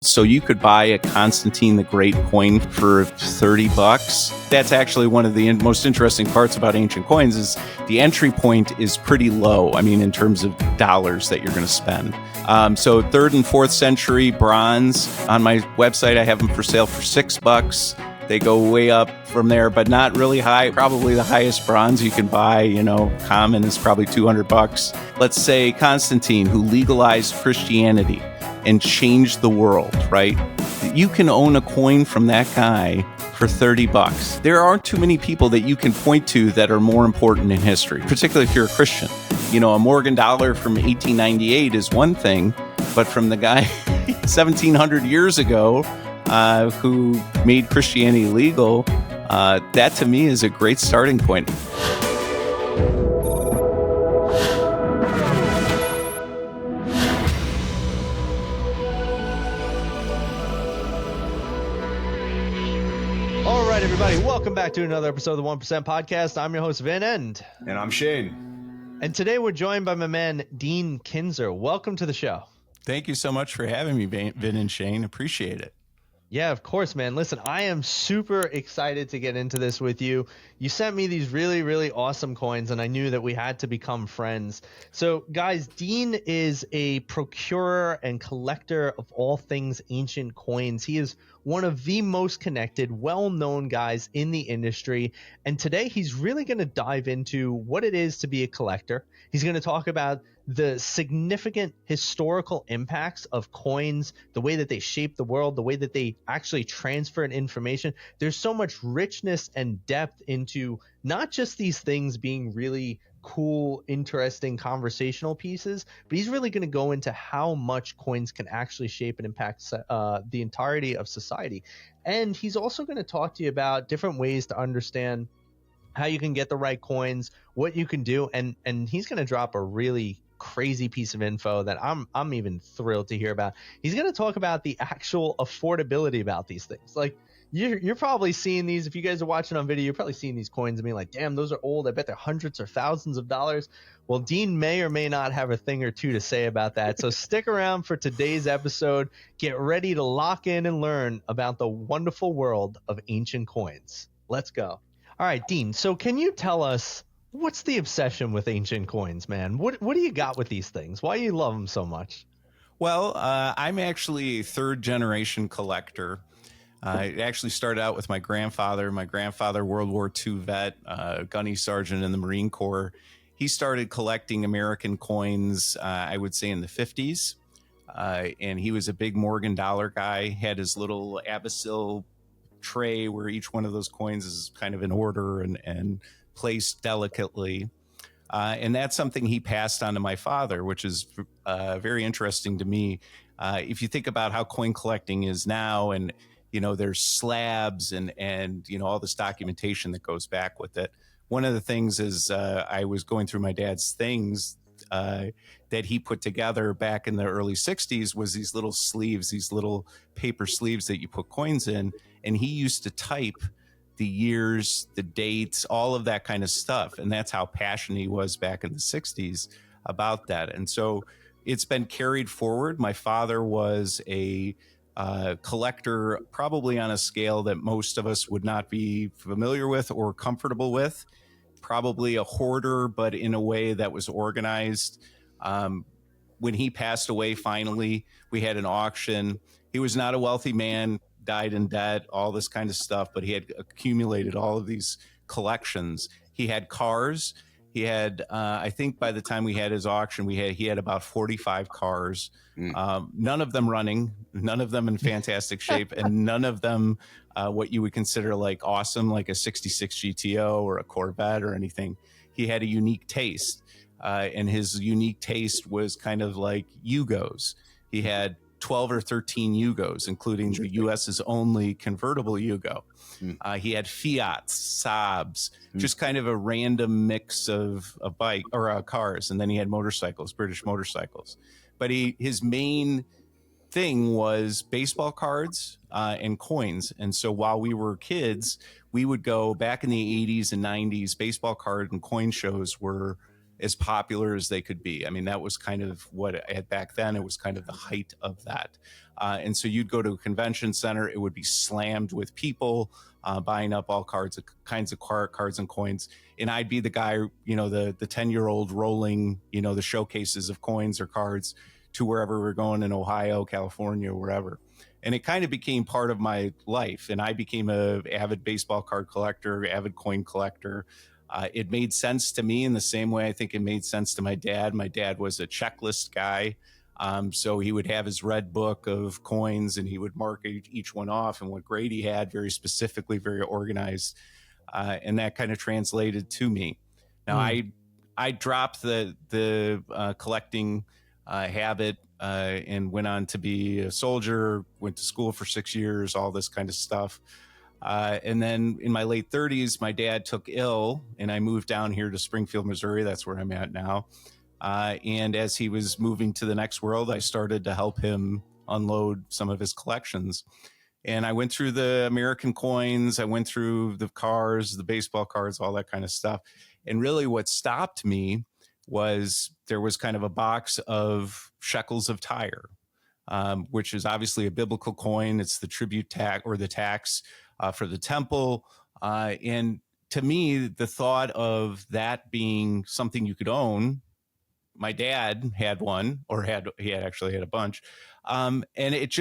So you could buy a Constantine the Great coin for $30. That's actually one of the most interesting parts about ancient coins is the entry point is pretty low. I mean, in terms of dollars that you're going to spend. So 3rd and 4th century bronze on my website, I have them for sale for $6. They go way up from there, but not really high. Probably the highest bronze you can buy, common is probably $200. Let's say Constantine, who legalized Christianity and changed the world, right? You can own a coin from that guy for $30. There aren't too many people that you can point to that are more important in history, particularly if you're a Christian. A Morgan dollar from 1898 is one thing, but from the guy 1700 years ago who made Christianity legal, that to me is a great starting point. Everybody, welcome back to another episode of the 1% Podcast. I'm your host, Vin, and I'm Shane. And today we're joined by my man, Dean Kinzer. Welcome to the show. Thank you so much for having me, Vin and Shane. Appreciate it. Yeah, of course, man. Listen, I am super excited to get into this with you. You sent me these really, really awesome coins, and I knew that we had to become friends. So, guys, Dean is a procurer and collector of all things ancient coins. He is one of the most connected, well-known guys in the industry. And today he's really going to dive into what it is to be a collector. He's going to talk about the significant historical impacts of coins, the way that they shape the world, the way that they actually transfer information. There's so much richness and depth into not just these things being really cool, interesting conversational pieces, but he's really going to go into how much coins can actually shape and impact the entirety of society. And he's also going to talk to you about different ways to understand how you can get the right coins, what you can do, and he's going to drop a really crazy piece of info that I'm even thrilled to hear about. He's going to talk about the actual affordability about these things. Like you're probably seeing these, if you guys are watching on video, you're probably seeing these coins and being like, damn, those are old. I bet they're hundreds or thousands of dollars. Well, Dean may or may not have a thing or two to say about that. So stick around for today's episode. Get ready to lock in and learn about the wonderful world of ancient coins. Let's go. All right, Dean. So can you tell us, what's the obsession with ancient coins, man? What do you got with these things? Why do you love them so much? Well, I'm actually a 3rd generation collector. It actually started out with my grandfather. My grandfather, World War II vet, gunny sergeant in the Marine Corps. He started collecting American coins, I would say in the 50s. And he was a big Morgan dollar guy, had his little Abyssal tray where each one of those coins is kind of in order and placed delicately. And that's something he passed on to my father, which is very interesting to me. If you think about how coin collecting is now, and there's slabs and all this documentation that goes back with it. One of the things is I was going through my dad's things that he put together back in the early 60s was these little sleeves, these little paper sleeves that you put coins in. And he used to type the years, the dates, all of that kind of stuff. And that's how passionate he was back in the 60s about that. And so it's been carried forward. My father was a collector, probably on a scale that most of us would not be familiar with or comfortable with. Probably a hoarder, but in a way that was organized. When he passed away, finally, we had an auction. He was not a wealthy man, died in debt, all this kind of stuff, but he had accumulated all of these collections. He had cars. He had, I think by the time we had his auction, he had about 45 cars, none of them running, none of them in fantastic shape, and none of them what you would consider like awesome, like a 66 GTO or a Corvette or anything. He had a unique taste, and his unique taste was kind of like Yugos. He had 12 or 13 Yugos, including the U.S.'s only convertible Yugo. He had Fiats, Saabs, just kind of a random mix of bike or cars. And then he had motorcycles, British motorcycles. But his main thing was baseball cards and coins. And so while we were kids, we would go back in the 80s and 90s. Baseball card and coin shows were as popular as they could be. I mean, that was kind of what back then, it was kind of the height of that. And so you'd go to a convention center, it would be slammed with people buying up all kinds of cards and coins. And I'd be the guy, the 10-year-old rolling, the showcases of coins or cards to wherever we're going in Ohio, California, wherever. And it kind of became part of my life. And I became an avid baseball card collector, avid coin collector. It made sense to me in the same way I think it made sense to my dad. My dad was a checklist guy. So he would have his red book of coins and he would mark each one off and what grade he had, very specifically, very organized. And that kind of translated to me. Now, I dropped the collecting habit and went on to be a soldier, went to school for 6 years, all this kind of stuff. And then in my late 30s, my dad took ill and I moved down here to Springfield, Missouri. That's where I'm at now. And as he was moving to the next world, I started to help him unload some of his collections. And I went through the American coins. I went through the cars, the baseball cards, all that kind of stuff. And really what stopped me was there was kind of a box of Shekels of Tyre, which is obviously a biblical coin. It's the tribute tax or the tax for the temple. And to me, the thought of that being something you could own, my dad had one, or he actually had a bunch. And it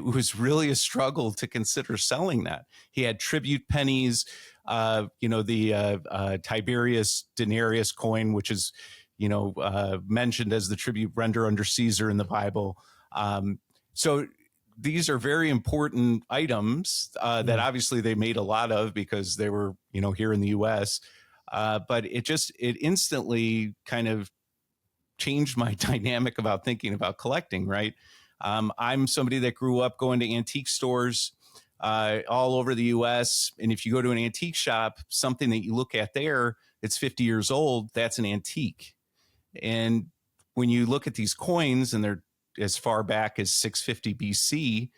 was really a struggle to consider selling that. He had tribute pennies, the Tiberius denarius coin, which is, mentioned as the tribute render under Caesar in the Bible. So these are very important items that obviously they made a lot of because they were, here in the US. But it instantly kind of changed my dynamic about thinking about collecting, right? I'm somebody that grew up going to antique stores all over the US. And if you go to an antique shop, something that you look at there, it's 50 years old, that's an antique. And when you look at these coins and they're as far back as 650 BC,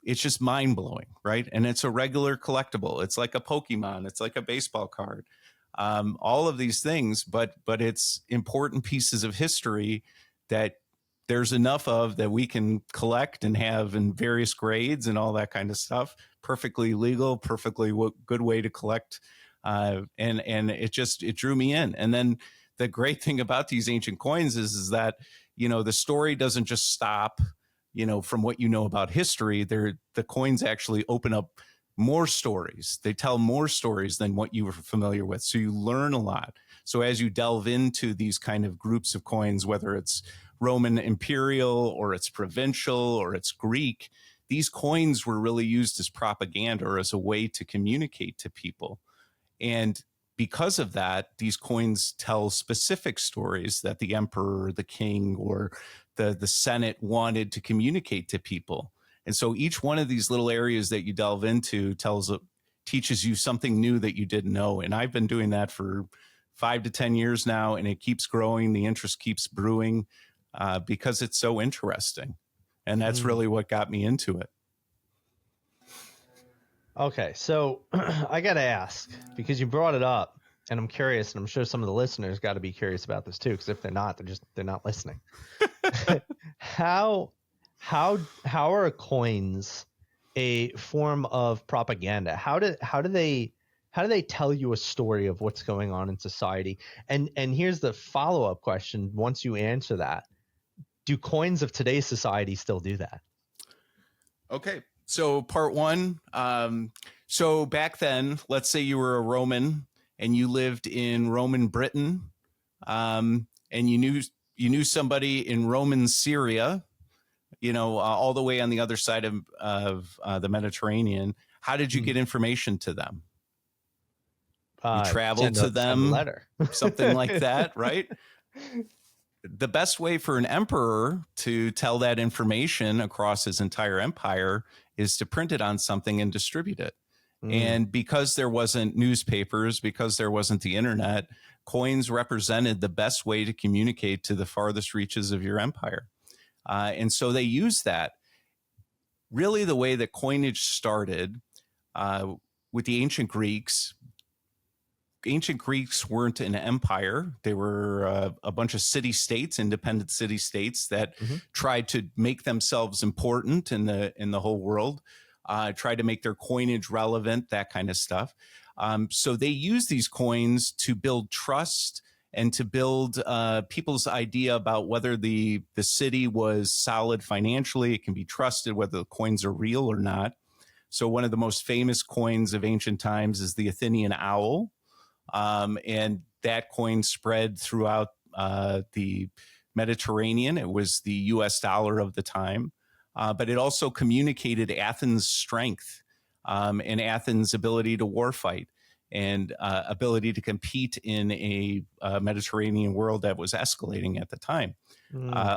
it's just mind blowing, right? And it's a regular collectible. It's like a Pokemon. It's like a baseball card. All of these things, but it's important pieces of history that there's enough of that we can collect and have in various grades and all that kind of stuff. Perfectly legal, perfectly good way to collect. And it drew me in. And then the great thing about these ancient coins is that, the story doesn't just stop, from what you know about history. The coins actually open up more stories. They tell more stories than what you were familiar with. So you learn a lot. So as you delve into these kind of groups of coins, whether it's Roman imperial or it's provincial or it's Greek, these coins were really used as propaganda or as a way to communicate to people. And because of that, these coins tell specific stories that the emperor, the king, or the Senate wanted to communicate to people. And so each one of these little areas that you delve into teaches you something new that you didn't know. And I've been doing that for 5 to 10 years now, and it keeps growing. The interest keeps brewing because it's so interesting. And that's really what got me into it. Okay, so I got to ask, because you brought it up, and I'm curious, and I'm sure some of the listeners got to be curious about this too, because if they're not, they're not listening. How are coins a form of propaganda? How do they tell you a story of what's going on in society? And here's the follow-up question: once you answer that, do coins of today's society still do that? Okay. So part one, so back then, let's say you were a Roman and you lived in Roman Britain, and you knew somebody in Roman Syria, all the way on the other side of the Mediterranean. How did you get information to them? You traveled to them, send a letter. something like that, right? The best way for an emperor to tell that information across his entire empire is to print it on something and distribute it. And because there wasn't newspapers, because there wasn't the internet, coins represented the best way to communicate to the farthest reaches of your empire. And so they used that. Really, the way that coinage started with the ancient Greeks, ancient Greeks weren't an empire. They were a bunch of city-states, independent city-states that tried to make themselves important in the whole world, tried to make their coinage relevant, that kind of stuff. So they use these coins to build trust and to build people's idea about whether the city was solid financially, it can be trusted, whether the coins are real or not. So one of the most famous coins of ancient times is the Athenian Owl. And that coin spread throughout the Mediterranean. It was the US dollar of the time. But it also communicated Athens' strength and Athens' ability to warfight and ability to compete in a Mediterranean world that was escalating at the time.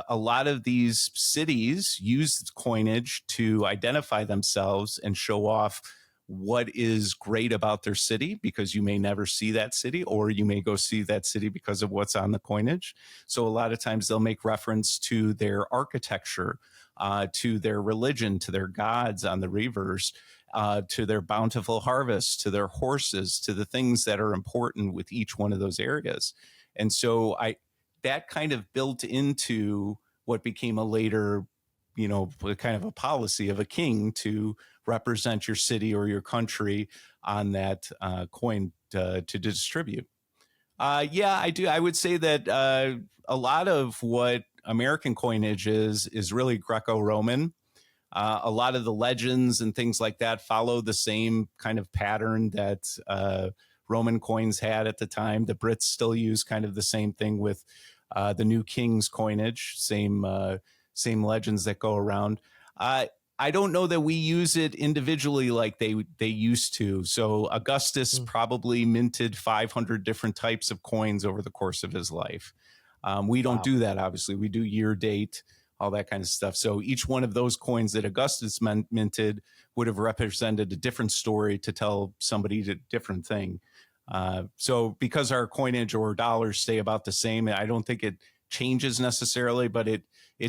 A lot of these cities used coinage to identify themselves and show off what is great about their city, because you may never see that city, or you may go see that city because of what's on the coinage. So a lot of times they'll make reference to their architecture, to their religion, to their gods on the reverse, to their bountiful harvest, to their horses, to the things that are important with each one of those areas. And so that kind of built into what became a later, kind of a policy of a king to represent your city or your country on that coin to distribute. Yeah, I do. I would say that a lot of what American coinage is really Greco-Roman. A lot of the legends and things like that follow the same kind of pattern that Roman coins had at the time. The Brits still use kind of the same thing with the new king's coinage, same legends that go around. I don't know that we use it individually like they used to. So Augustus probably minted 500 different types of coins over the course of his life. We don't do that, obviously. We do year date, all that kind of stuff. So each one of those coins that Augustus minted would have represented a different story to tell somebody a different thing. So because our coinage or dollars stay about the same, I don't think it changes necessarily, but it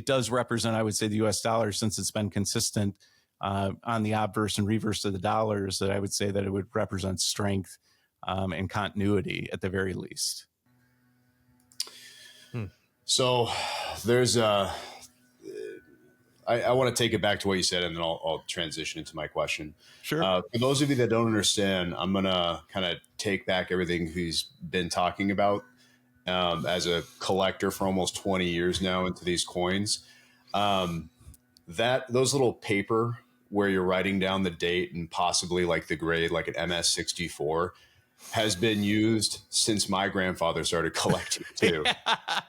does represent, I would say, the US dollar, since it's been consistent on the obverse and reverse of the dollars, that I would say that it would represent strength and continuity at the very least. So there's I want to take it back to what you said, and then I'll transition into my question. Sure. For those of you that don't understand, I'm going to kind of take back everything he's been talking about as a collector for almost 20 years now into these coins. Those little paper where you're writing down the date and possibly like the grade, like an MS-64, has been used since my grandfather started collecting too.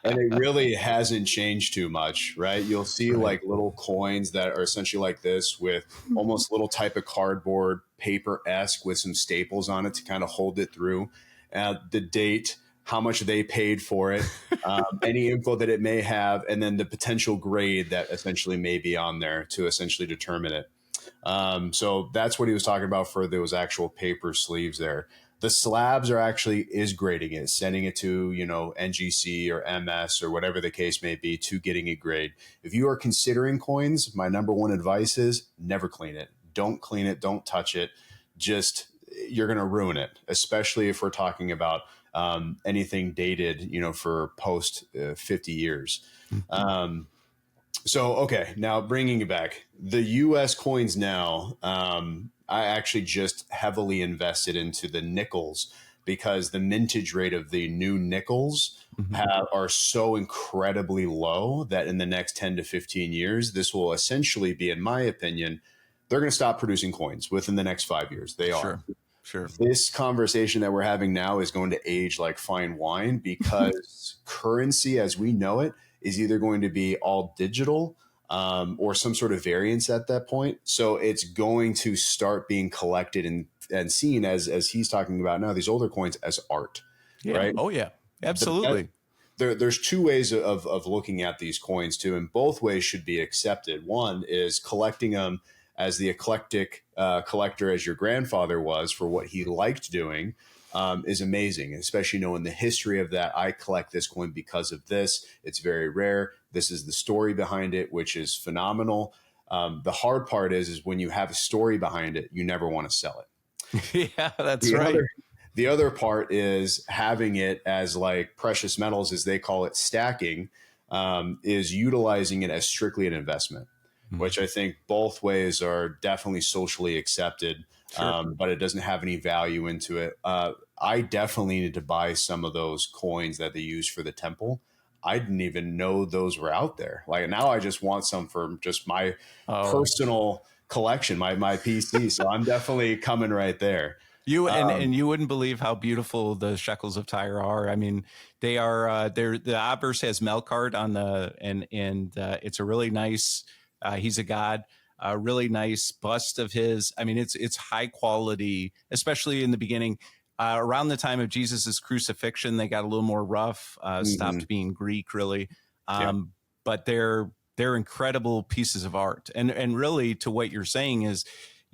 And it really hasn't changed too much, right? You'll see like little coins that are essentially like this with almost little type of cardboard paper-esque with some staples on it to kind of hold it through. The date, how much they paid for it, any info that it may have, and then the potential grade that essentially may be on there to essentially determine it. So that's what he was talking about for those actual paper sleeves there. The slabs is grading it, sending it to, NGC or MS or whatever the case may be to getting a grade. If you are considering coins, my number one advice is never clean it. Don't clean it. Don't touch it. You're going to ruin it, especially if we're talking about anything dated, for post 50 years. Okay, now bringing it back, the U.S. coins now, I actually just heavily invested into the nickels because the mintage rate of the new nickels are so incredibly low that in the next 10 to 15 years, this will essentially be, in my opinion, they're going to stop producing coins within the next 5 years. They are. Sure. This conversation that we're having now is going to age like fine wine because currency as we know it is either going to be all digital or some sort of variance at that point. So it's going to start being collected and seen as he's talking about now, these older coins as art, right? Oh, yeah, absolutely. There's two ways of looking at these coins too, and both ways should be accepted. One is collecting them as the eclectic collector as your grandfather was for what he liked doing is amazing, especially knowing the history of that. I collect this coin because of this. It's very rare. This is the story behind it, which is phenomenal. The hard part is when you have a story behind it, you never want to sell it. Yeah, that's right. The other part is having it as like precious metals, as they call it, stacking, is utilizing it as strictly an investment, which I think both ways are definitely socially accepted, Sure. but it doesn't have any value into it. I definitely needed to buy some of those coins that they use for the temple. I didn't even know those were out there. Like now I just want some for just my Oh, personal collection, my PC. So I'm definitely coming right there. you Um, and you wouldn't believe how beautiful the Shekels of Tyre are. I mean, they are. They're the obverse has Melkart on the and it's a really nice. He's a god. A really nice bust of his. I mean, it's high quality, especially in the beginning. Around the time of Jesus's crucifixion, they got a little more rough. mhm. Stopped being Greek, really. Yeah, But they're incredible pieces of art. And really, to what you're saying is,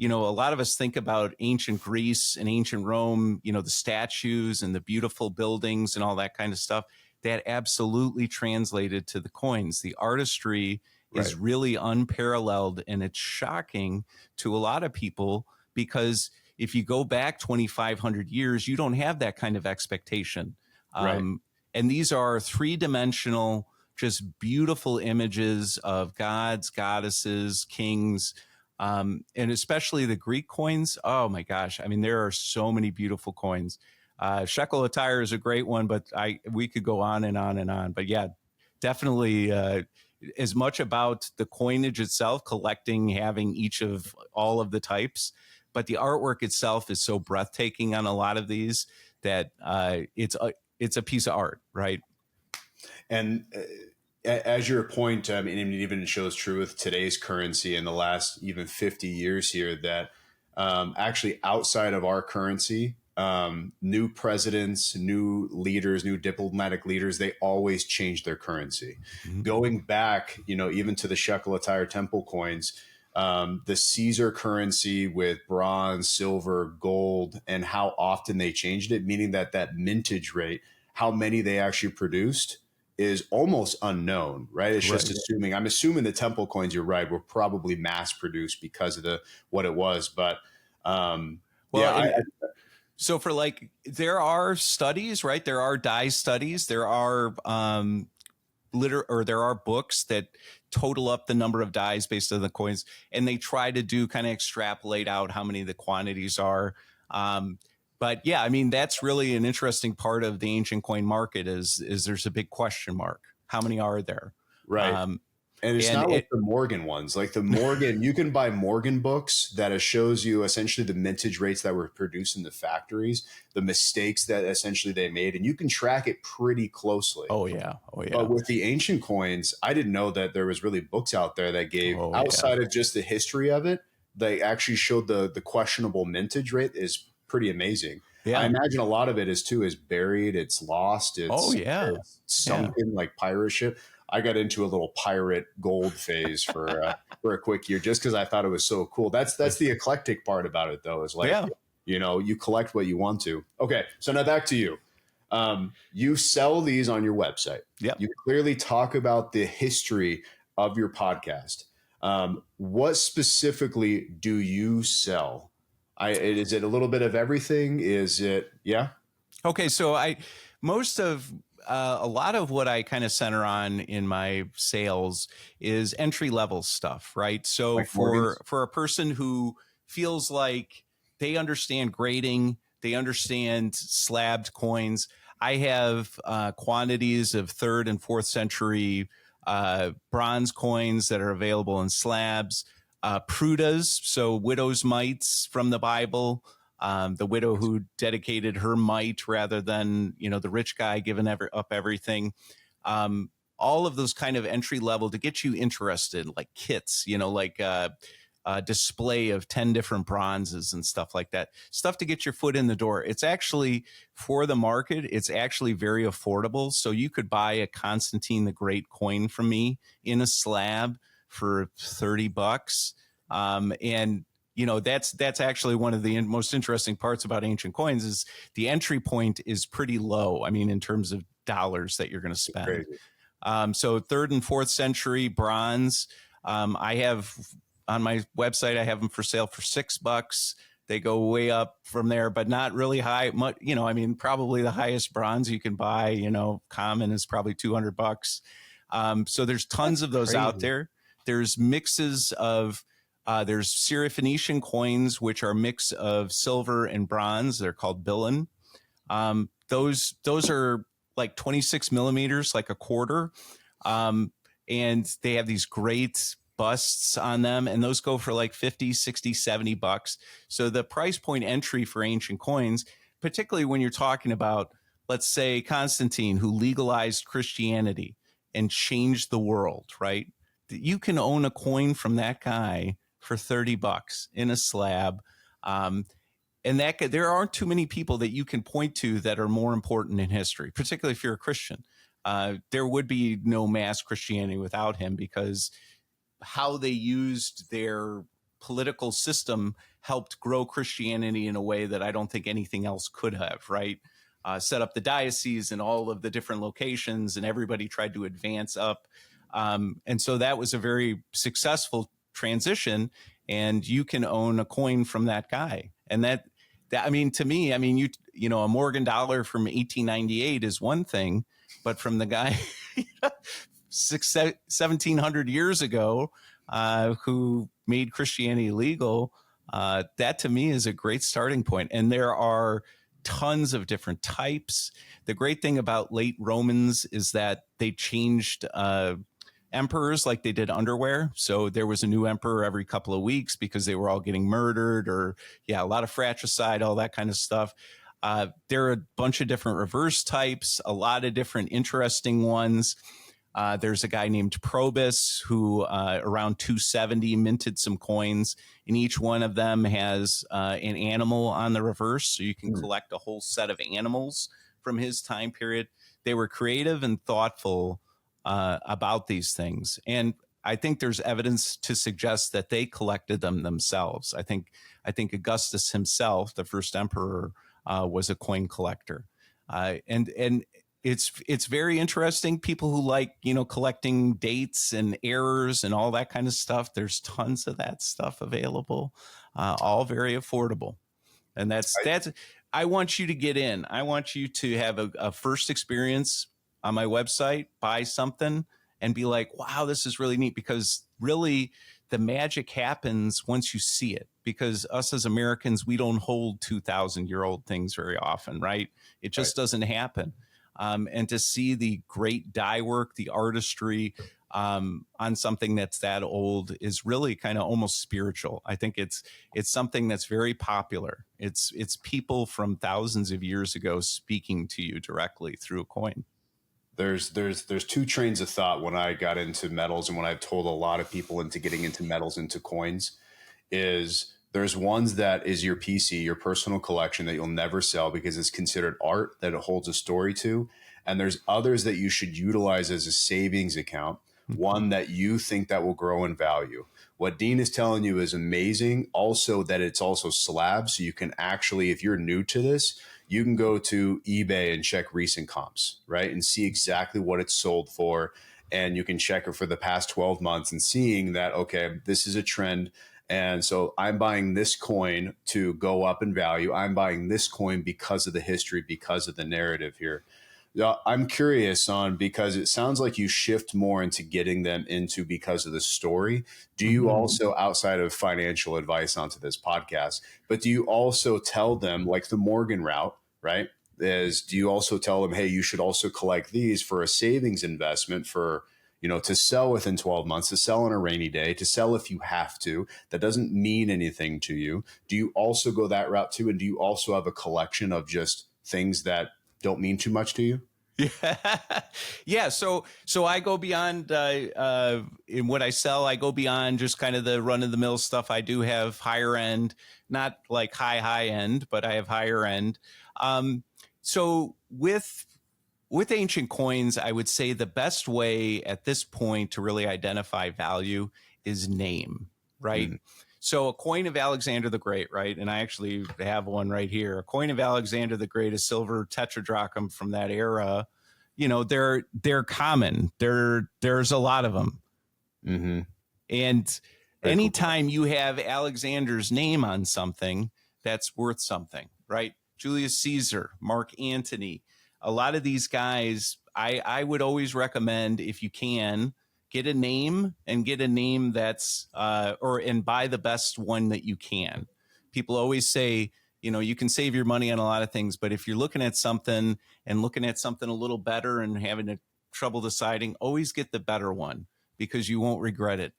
a lot of us think about ancient Greece and ancient Rome, the statues and the beautiful buildings and all that kind of stuff. That absolutely translated to the coins. The artistry right, is really unparalleled, and it's shocking to a lot of people because if you go back 2,500 years, you don't have that kind of expectation. right. Um, and these are three-dimensional, just beautiful images of gods, goddesses, kings, and especially the Greek coins. Oh my gosh. I mean, there are so many beautiful coins. Shekel of Tyre is a great one, but we could go on and on and on. But yeah, definitely as much about the coinage itself, collecting, having each of all of the types, but the artwork itself is so breathtaking on a lot of these that it's a piece of art, right? And as your point, I mean, it even shows true with today's currency in the last even 50 years here that actually outside of our currency, new presidents, new leaders, new diplomatic leaders, they always change their currency. Mhm. Going back, even to the Shekel of Tyre temple coins, the Caesar currency with bronze, silver, gold, and how often they changed it, meaning that mintage rate, how many they actually produced, is almost unknown, right? It's just Right. assuming. I'm assuming the temple coins, you're right, were probably mass produced because of what it was. But Well, yeah, and so for there are studies, right? There are dye studies. There are there are books that total up the number of dyes based on the coins, and they try to do kind of extrapolate out how many the quantities are. But yeah, I mean that's really an interesting part of the ancient coin market is there's a big question mark. How many are there? right. Um, And it's and not like it the Morgan ones. Like the Morgan, you can buy Morgan books that shows you essentially the mintage rates that were produced in the factories, the mistakes that essentially they made, and you can track it pretty closely. oh yeah, oh But yeah, with the ancient coins, I didn't know that there was really books out there that gave, oh yeah, outside of just the history of it, they actually showed the questionable mintage rate is pretty amazing. I yeah, imagine a lot of it is buried, it's lost, oh yeah, it's yeah. sunken like pirate ship. I got into a little pirate gold phase for a quick year just because I thought it was so cool. That's the eclectic part about it though, is like, Yeah. you collect what you want to. Okay, so now back to you. You sell these on your website. Yep. You clearly talk about the history of your podcast. What specifically do you sell? Is it a little bit of everything? Is it, yeah? Okay, so most of a lot of what I kind of center on in my sales is entry level stuff, right? So Like Morgan's? for a person who feels like they understand grading, they understand slabbed coins, I have quantities of third and fourth century bronze coins that are available in slabs, prudas, so widow's mites from the Bible. The widow who dedicated her mite rather than the rich guy giving up everything. All of those kind of entry level to get you interested, like kits, like a display of 10 different bronzes and stuff like that. Stuff to get your foot in the door. It's actually for the market. It's actually very affordable. So you could buy a Constantine the Great coin from me in a slab for $30. And that's actually one of the most interesting parts about ancient coins is the entry point is pretty low. I mean, in terms of dollars that you're going to spend. Crazy. So third and fourth century bronze, I have on my website, I have them for sale for $6. They go way up from there, but not really high. Much, I mean, probably the highest bronze you can buy, common is probably $200. So there's tons of those out there. There's mixes of, there's Syrophoenician coins, which are a mix of silver and bronze. They're called Billion. Those are like 26 millimeters, like a quarter. And they have these great busts on them, and those go for like 50, 60, $70. So the price point entry for ancient coins, particularly when you're talking about, let's say, Constantine, who legalized Christianity and changed the world, right? You can own a coin from that guy for $30 in a slab. And there aren't too many people that you can point to that are more important in history, particularly if you're a Christian. There would be no mass Christianity without him, because how they used their political system helped grow Christianity in a way that I don't think anything else could have, right? Set up the diocese in all of the different locations, and everybody tried to advance up. And so that was a very successful transition, and you can own a coin from that guy. And that I mean, to me, I mean, a Morgan dollar from 1898 is one thing, but from the guy 1700 years ago, who made Christianity legal, that to me is a great starting point. And there are tons of different types. The great thing about late Romans is that they changed emperors like they did underwear. So there was a new emperor every couple of weeks because they were all getting murdered, or a lot of fratricide, all that kind of stuff. There are a bunch of different reverse types, a lot of different interesting ones. There's a guy named Probus who around 270 minted some coins, and each one of them has an animal on the reverse. So you can collect a whole set of animals from his time period. They were creative and thoughtful about these things. And I think there's evidence to suggest that they collected them themselves. I think Augustus himself, the first emperor, was a coin collector. And it's very interesting. People who like, collecting dates and errors and all that kind of stuff, there's tons of that stuff available, all very affordable. And I want you to get in. I want you to have a first experience on my website, buy something and be like, wow, this is really neat, because really the magic happens once you see it, because us as Americans, we don't hold 2,000-year-old things very often, right? It just doesn't happen. And to see the great die work, the artistry on something that's that old is really kind of almost spiritual. I think it's something that's very popular. It's people from thousands of years ago speaking to you directly through a coin. There's two trains of thought when I got into metals, and when I've told a lot of people into getting into metals, into coins, is there's ones that is your PC, your personal collection, that you'll never sell because it's considered art that it holds a story to. And there's others that you should utilize as a savings account, one that you think that will grow in value. What Dean is telling you is amazing. Also, that it's also slabs. So you can actually, if you're new to this, you can go to eBay and check recent comps, right? And see exactly what it's sold for. And you can check it for the past 12 months and seeing that, okay, this is a trend. And so I'm buying this coin to go up in value. I'm buying this coin because of the history, because of the narrative here. I'm curious because it sounds like you shift more into getting them into because of the story. Do you also, outside of financial advice onto this podcast, but do you also tell them, like the Morgan route, right? Do you also tell them, hey, you should also collect these for a savings investment for, to sell within 12 months, to sell on a rainy day, to sell if you have to, that doesn't mean anything to you. Do you also go that route too? And do you also have a collection of just things that don't mean too much to you? Yeah. So I go beyond in what I sell. I go beyond just kind of the run of the mill stuff. I do have higher end, not like high end, but I have higher end. So with ancient coins, I would say the best way at this point to really identify value is name, right? So a coin of Alexander the Great, right? And I actually have one right here. A coin of Alexander the Great, a silver tetradrachm from that era. They're common. There's a lot of them. And anytime you have Alexander's name on something, that's worth something, right? Julius Caesar, Mark Antony, a lot of these guys, I would always recommend, if you can, get a name that's and buy the best one that you can. People always say, you can save your money on a lot of things, but if you're looking at something a little better and having trouble deciding, always get the better one, because you won't regret it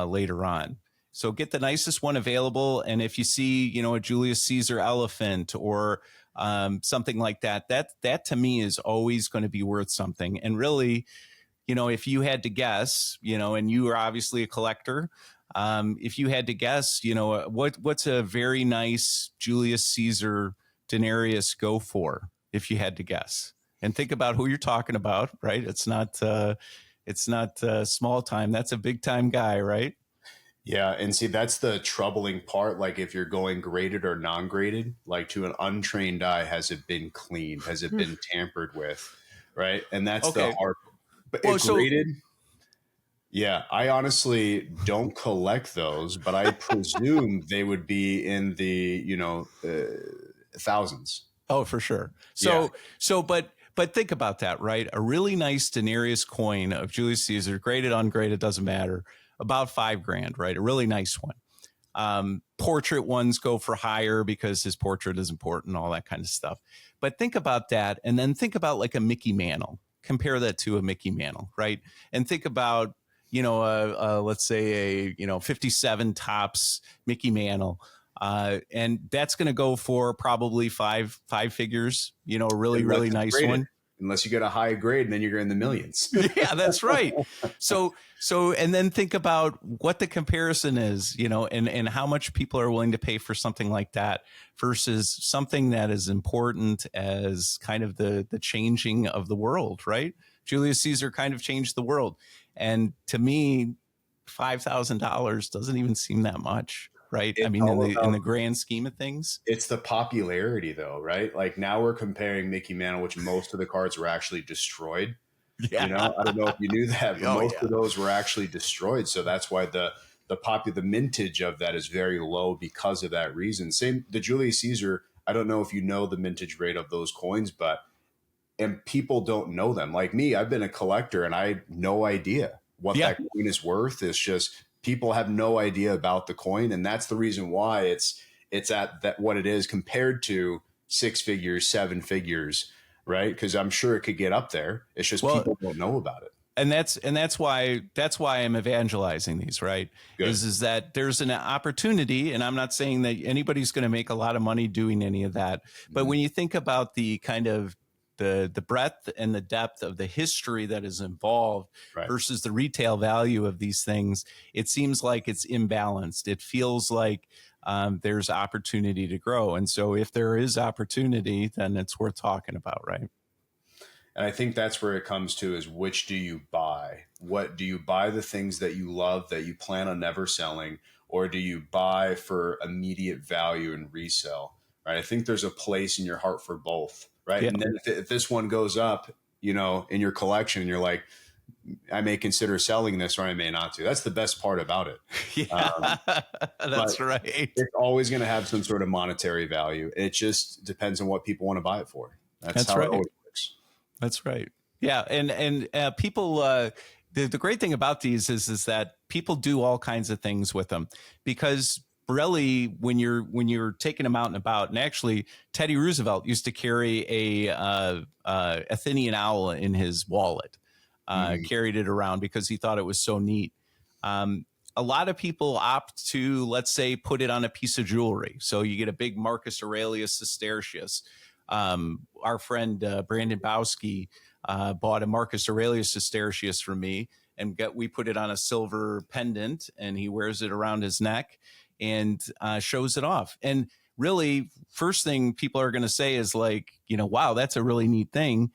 later on. So get the nicest one available. And if you see, a Julius Caesar elephant or something like that, that to me is always going to be worth something. And really, if you had to guess, and you are obviously a collector, if you had to guess, what's a very nice Julius Caesar denarius go for, if you had to guess, and think about who you're talking about, right? It's not small time. That's a big time guy, right? Yeah. And see, that's the troubling part. Like if you're going graded or non-graded, like to an untrained eye, has it been cleaned? Has it been tampered with? Right. And that's the hard. But graded, yeah, I honestly don't collect those, but I presume they would be in the, thousands. Oh, for sure. But think about that, right? A really nice denarius coin of Julius Caesar, graded, ungraded, doesn't matter, about $5,000, right? A really nice one. Portrait ones go for higher because his portrait is important, all that kind of stuff. But think about that, and then think about like a Mickey Mantle. Compare that to a Mickey Mantle, right? And think about, let's say a 57 tops Mickey Mantle. And that's going to go for probably five figures, a really nice one. Unless you get a high grade, and then you're in the millions. Yeah, that's right. So, and then think about what the comparison is, and how much people are willing to pay for something like that versus something that is important as kind of the changing of the world, right? Julius Caesar kind of changed the world. And to me, $5,000 doesn't even seem that much. Right. I mean, in the grand scheme of things, it's the popularity, though, right? Like now we're comparing Mickey Mantle, which most of the cards were actually destroyed. Yeah. I don't know if you knew that, but most of those were actually destroyed. So that's why the mintage of that is very low because of that reason. Same the Julius Caesar. I don't know if you know the mintage rate of those coins, and people don't know them. Like me, I've been a collector and I had no idea what that coin is worth. It's just people have no idea about the coin, and that's the reason why it's at that what it is compared to 6 figures, 7 figures, right? Because I'm sure it could get up there. It's just people don't know about it, and that's why I'm evangelizing these, right? Good. Is that there's an opportunity, and I'm not saying that anybody's going to make a lot of money doing any of that, but when you think about the kind of the breadth and the depth of the history that is involved versus the retail value of these things, it seems like it's imbalanced. It feels like there's opportunity to grow. And so if there is opportunity, then it's worth talking about, right? And I think that's where it comes to is which do you buy? What do you buy the things that you love that you plan on never selling, or do you buy for immediate value and resell? Right? I think there's a place in your heart for both. Right. Yeah. And then if this one goes up, in your collection, and you're like, I may consider selling this or I may not to. That's the best part about it. Yeah, that's right. It's always going to have some sort of monetary value. It just depends on what people want to buy it for. That's how it always works. That's right. Yeah. And people, the great thing about these is that people do all kinds of things with them, because really, when you're taking them out and about, and actually Teddy Roosevelt used to carry a Athenian Owl in his wallet, carried it around because he thought it was so neat. A lot of people opt to, let's say, put it on a piece of jewelry. So you get a big Marcus Aurelius Sestertius. Our friend Brandon Bowski bought a Marcus Aurelius Sestertius from me, and we put it on a silver pendant, and he wears it around his neck and shows it off. And really, first thing people are going to say is like, wow, that's a really neat thing.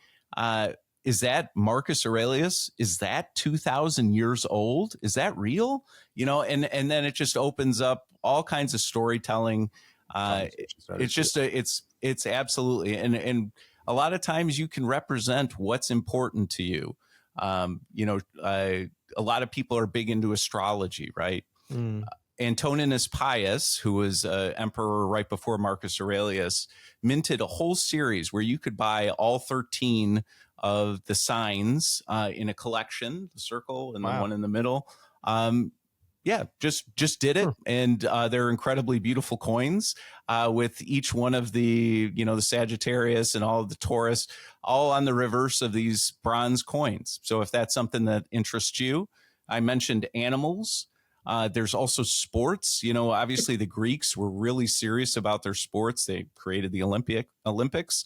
Is that Marcus Aurelius? Is that 2,000 years old? Is that real? And then it just opens up all kinds of storytelling. It's absolutely. And a lot of times you can represent what's important to you. A lot of people are big into astrology, right? Antoninus Pius, who was emperor right before Marcus Aurelius, minted a whole series where you could buy all 13 of the signs in a collection, the circle and the one in the middle. Yeah, just did it. And they're incredibly beautiful coins with each one of the, the Sagittarius and all of the Taurus, all on the reverse of these bronze coins. So if that's something that interests you, I mentioned animals. There's also sports. Obviously the Greeks were really serious about their sports. They created the Olympics.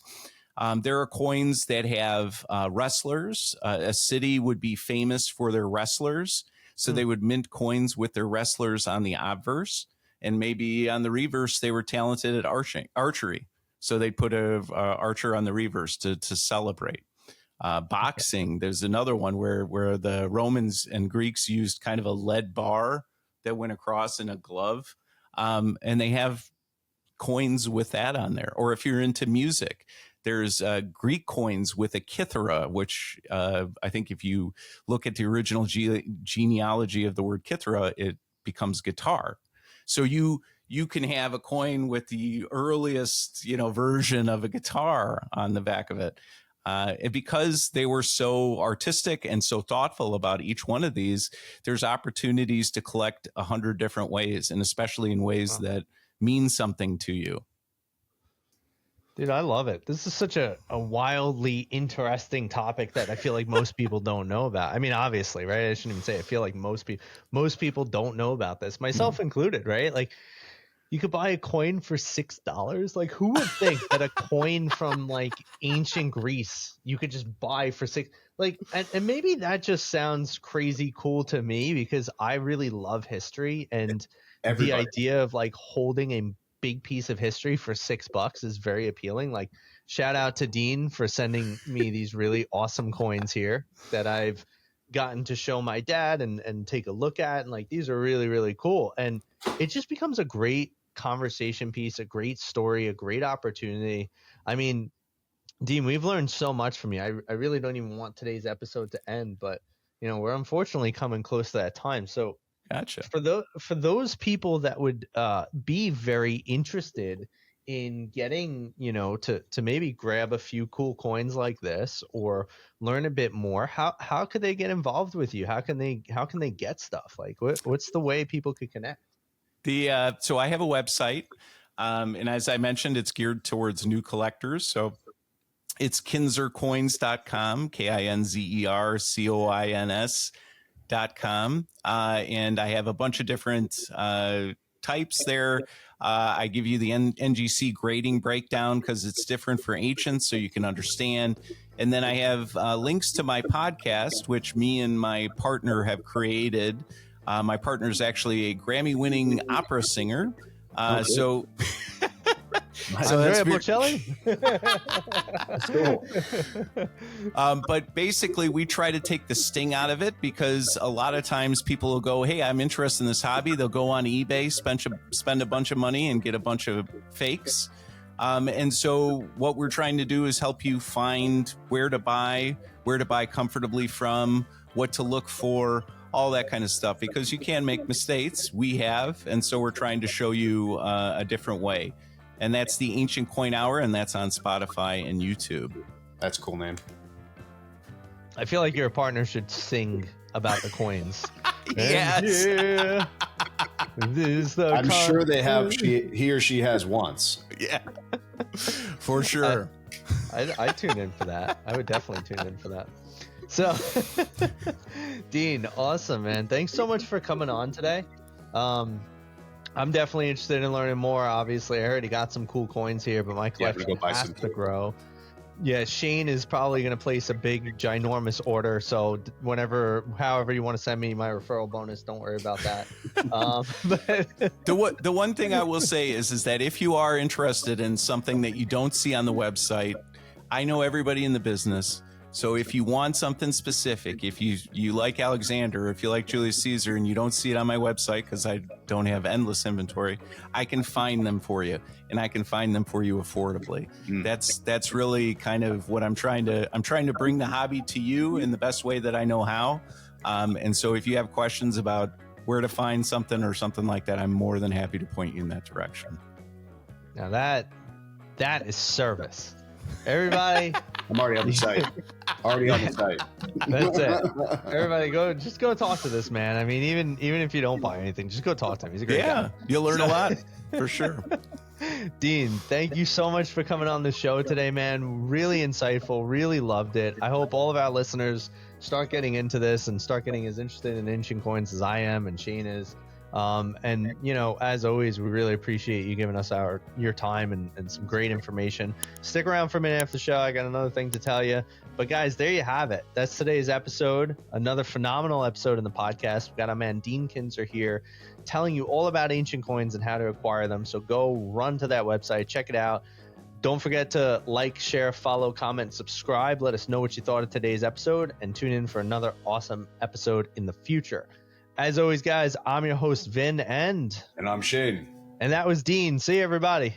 There are coins that have wrestlers. A city would be famous for their wrestlers. So they would mint coins with their wrestlers on the obverse, and maybe on the reverse, they were talented at archery. So they'd put a archer on the reverse to celebrate. Boxing, there's another one where the Romans and Greeks used kind of a lead bar that went across in a glove. And they have coins with that on there. Or if you're into music, there's Greek coins with a kithara, which I think if you look at the original genealogy of the word kithara, it becomes guitar. So you can have a coin with the earliest, version of a guitar on the back of it. Because they were so artistic and so thoughtful about each one of these, there's opportunities to collect 100 different ways, and especially in ways that mean something to you. Dude, I love it. This is such a wildly interesting topic that I feel like most people don't know about. I mean, obviously, right? I shouldn't even say I feel like most people don't know about this, myself included, right? Like, you could buy a coin for $6. Like, who would think that a coin from like ancient Greece you could just buy for $6? Like, and maybe that just sounds crazy cool to me because I really love history, and the idea of like holding a big piece of history for $6 is very appealing. Like, shout out to Dean for sending me these really awesome coins here that I've gotten to show my dad and take a look at, and like, these are really, really cool. And it just becomes a great conversation piece, a great story, a great opportunity. I mean, Dean, we've learned so much from you. I really don't even want today's episode to end, but we're unfortunately coming close to that time. So gotcha. For those people that would be very interested in getting, to maybe grab a few cool coins like this or learn a bit more, how could they get involved with you? How can they get stuff? Like, what's the way people could connect? So I have a website, and as I mentioned, it's geared towards new collectors. So it's KinzerCoins.com, KinzerCoins.com. And I have a bunch of different types there. I give you the NGC grading breakdown because it's different for ancients, so you can understand. And then I have links to my podcast, which me and my partner have created. My partner is actually a Grammy-winning opera singer. So Andrea Bocelli? But basically, we try to take the sting out of it because a lot of times people will go, hey, I'm interested in this hobby. They'll go on eBay, spend a bunch of money and get a bunch of fakes. And so what we're trying to do is help you find where to buy comfortably from, what to look for, all that kind of stuff, because you can make mistakes. We have. And so we're trying to show you a different way. And that's the Ancient Coin Hour, and that's on Spotify and YouTube. That's a cool name. I feel like your partner should sing about the coins. Yes. I'm sure they have. He or she has once. Yeah, for sure. I tune in for that. I would definitely tune in for that. So, Dean, awesome, man. Thanks so much for coming on today. I'm definitely interested in learning more. Obviously, I already got some cool coins here, but my collection has to grow. Yeah, Shane is probably going to place a big, ginormous order. So however you want to send me my referral bonus, don't worry about that. But the one thing I will say is that if you are interested in something that you don't see on the website, I know everybody in the business. So if you want something specific, if you like Alexander, if you like Julius Caesar and you don't see it on my website because I don't have endless inventory, I can find them for you, and I can find them for you affordably. That's really kind of what I'm trying to bring the hobby to you in the best way that I know how. And so if you have questions about where to find something or something like that, I'm more than happy to point you in that direction. Now that is service. Everybody, I'm already on the site. Already on the site. that's it. Everybody, go talk to this man. I mean, even if you don't buy anything, just go talk to him. He's a great guy. You'll learn a lot for sure. Dean, thank you so much for coming on the show today, man. Really insightful. Really loved it. I hope all of our listeners start getting into this and start getting as interested in ancient coins as I am and Shane is. And you know, as always, we really appreciate you giving us your time and some great information. Stick around for a minute after the show. I got another thing to tell you. But guys, there you have it. That's today's episode. Another phenomenal episode in the podcast. We've got our man Dean Kinzer here telling you all about ancient coins and how to acquire them. So go run to that website, check it out. Don't forget to like, share, follow, comment, subscribe. Let us know what you thought of today's episode and tune in for another awesome episode in the future. As always, guys, I'm your host, Vin, and I'm Shane. And that was Dean. See you, everybody.